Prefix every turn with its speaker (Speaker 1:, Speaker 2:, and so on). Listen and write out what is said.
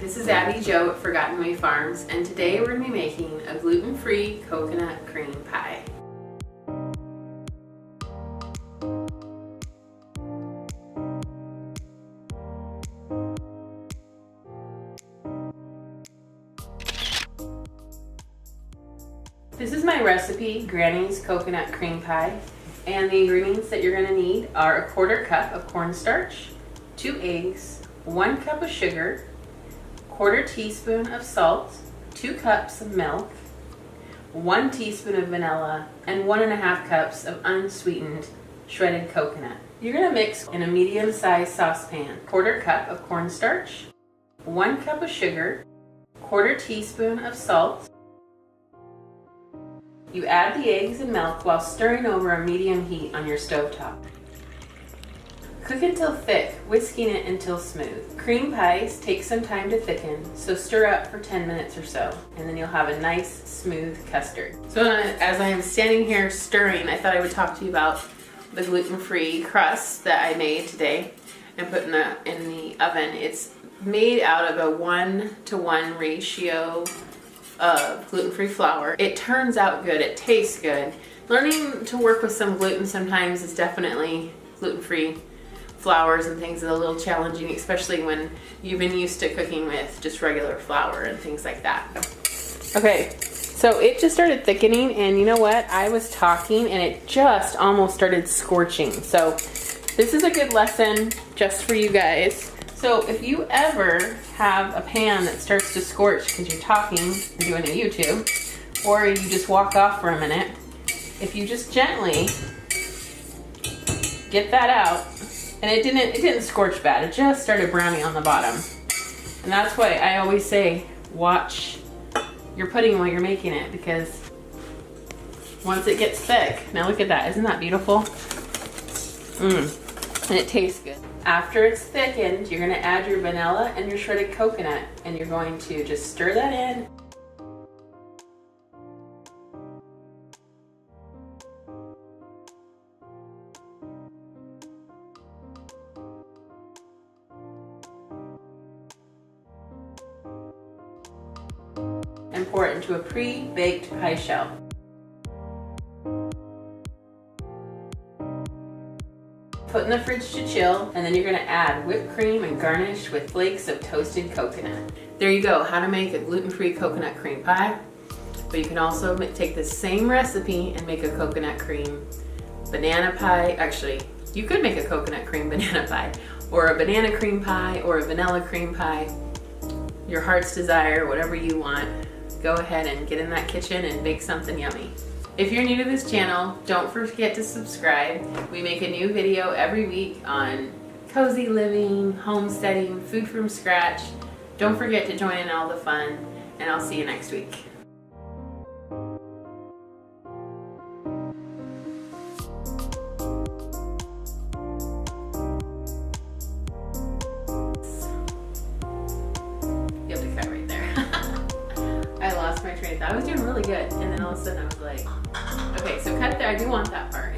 Speaker 1: this is Abby Jo at Forgotten Way Farms, and today we're going to be making a gluten-free coconut cream pie. This is my recipe, Granny's Coconut Cream Pie, and the ingredients that you're going to need are a 1/4 cup of cornstarch, 2 eggs, 1 cup of sugar, 1/4 teaspoon of salt, 2 cups of milk, 1 teaspoon of vanilla, and 1½ cups of unsweetened shredded coconut. You're going to mix in a medium-sized saucepan 1/4 cup of cornstarch, 1 cup of sugar, 1/4 teaspoon of salt. You add the eggs and milk while stirring over a medium heat on your stovetop. Cook until thick, whisking it until smooth. Cream pies take some time to thicken, so stir up for 10 minutes or so, and then you'll have a nice, smooth custard. So as I am standing here stirring, I thought I would talk to you about the gluten-free crust that I made today and put in the oven. It's made out of a 1-to-1 ratio of gluten-free flour. It turns out good, it tastes good. Learning to work with some gluten sometimes is definitely gluten-free flours and things is a little challenging, especially when you've been used to cooking with just regular flour and things like that. Okay, so it just started thickening, and you know what? I was talking and it just almost started scorching. So this is a good lesson just for you guys. So if you ever have a pan that starts to scorch because you're talking and doing a YouTube, or you just walk off for a minute, if you just gently get that out, and it didn't scorch bad, it just started browning on the bottom. And that's why I always say, watch your pudding while you're making it, because once it gets thick, now look at that, isn't that beautiful? And it tastes good. After it's thickened, you're gonna add your vanilla and your shredded coconut, and you're going to just stir that in. And pour it into a pre-baked pie shell. Put in the fridge to chill, and then you're gonna add whipped cream and garnish with flakes of toasted coconut. There you go, how to make a gluten-free coconut cream pie. But you can also take the same recipe and make a coconut cream banana pie. Actually, you could make a coconut cream banana pie, or a banana cream pie, or a vanilla cream pie. Your heart's desire, whatever you want. Go ahead and get in that kitchen and make something yummy. If you're new to this channel, don't forget to subscribe. We make a new video every week on cozy living, homesteading, food from scratch. Don't forget to join in all the fun, and I'll see you next week. You have to cut right there. I lost my train of thought. I was doing really good, and then all of a sudden I was like, okay, so cut there. I do want that part.